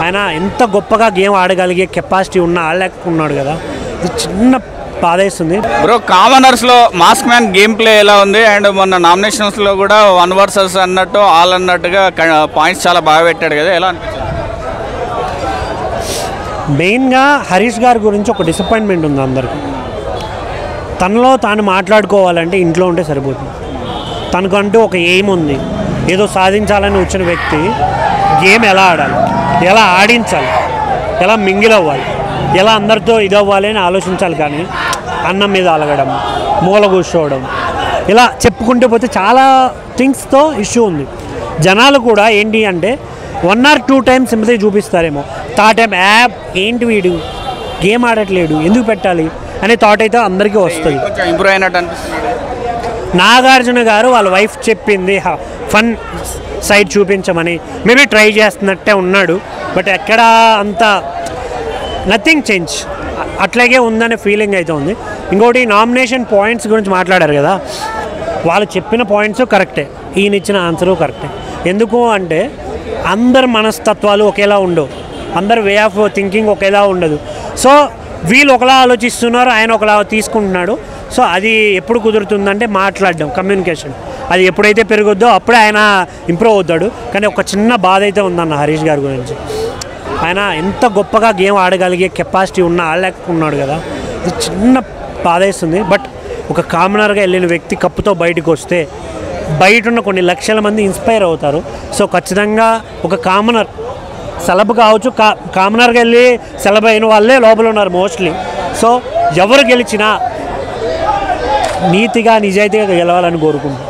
ఆయన ఎంత గొప్పగా గేమ్ ఆడగలిగే కెపాసిటీ ఉన్న ఆడలేకున్నాడు కదా, ఇది చిన్న బాధేస్తుంది. బ్రో కామనర్స్లో మాస్క్ మ్యాన్ గేమ్ ప్లే ఎలా ఉంది? అండ్ మొన్న నామినేషన్స్లో కూడా 1 వర్సెస్ అన్నట్టు ఆల్ అన్నట్టుగా పాయింట్స్ చాలా బాగా పెట్టాడు కదా, ఎలా అనిపించింది? మెయిన్గా హరీష్ గారి గురించి ఒక డిసప్పాయింట్మెంట్ ఉంది అందరికీ. తనలో తాను మాట్లాడుకోవాలంటే ఇంట్లో ఉంటే సరిపోతుంది. తనకంటూ ఒక ఎయిమ్ ఉంది, ఏదో సాధించాలని వచ్చిన వ్యక్తి గేమ్ ఎలా ఆడాలి, ఎలా ఆడించాలి, ఎలా మింగిల్ అవ్వాలి, ఎలా అందరితో ఇదవ్వాలి అని ఆలోచించాలి. కానీ అన్నం మీద అలగడం, మూల కూర్చోవడం, ఇలా చెప్పుకుంటూ పోతే చాలా థింగ్స్తో ఇష్యూ ఉంది. జనాలు కూడా ఏంటి అంటే 1 or 2 times సింపతి చూపిస్తారేమో, థర్డ్ టైం యాప్ ఏంటి వీడు గేమ్ ఆడట్లేడు ఎందుకు పెట్టాలి అనే థాట్ అయితే అందరికీ వస్తుంది. ఇంప్రూవ్ అయినట్టు అనిపిస్తుంది. నాగార్జున గారు వాళ్ళ వైఫ్ చెప్పింది ఫన్ సైడ్ చూపించమని మేబీ ట్రై చేస్తున్నట్టే ఉన్నాడు. బట్ ఎక్కడ అంత నథింగ్ చేంజ్, అట్లాగే ఉందనే ఫీలింగ్ అయితే ఉంది. ఇంకోటి నామినేషన్ పాయింట్స్ గురించి మాట్లాడారు కదా, వాళ్ళు చెప్పిన పాయింట్స్ కరెక్టే, ఈయన ఇచ్చిన ఆన్సరు కరెక్టే. ఎందుకు అంటే అందరు మనస్తత్వాలు ఒకేలా ఉండవు, అందరు వే ఆఫ్ థింకింగ్ ఒకేలా ఉండదు. సో వీళ్ళు ఒకలా ఆలోచిస్తున్నారు, ఆయన ఒకలా తీసుకుంటున్నాడు. సో అది ఎప్పుడు కుదురుతుందంటే మాట్లాడడం, కమ్యూనికేషన్, అది ఎప్పుడైతే పెరుగుద్దో అప్పుడే ఆయన ఇంప్రూవ్ అవుతాడు. కానీ ఒక చిన్న బాధ అయితే ఉందన్న హరీష్ గారి గురించి. ఆయన ఎంత గొప్పగా గేమ్ ఆడగలిగే కెపాసిటీ ఉన్న ఆడలేకున్నాడు కదా, ఇది చిన్న బాధేస్తుంది. బట్ ఒక కామనర్గా వెళ్ళిన వ్యక్తి కప్పుతో బయటకు వస్తే బయట ఉన్న కొన్ని లక్షల మంది ఇన్స్పైర్ అవుతారు. సో ఖచ్చితంగా ఒక కామనర్ సెలబ్ కావచ్చు, కామనర్గా వెళ్ళి సెలబ్ అయిన వాళ్ళే లోపల ఉన్నారు మోస్ట్లీ. సో ఎవరు గెలిచినా నీతిగా నిజాయితీగా గెలవాలని కోరుకుంటున్నాను.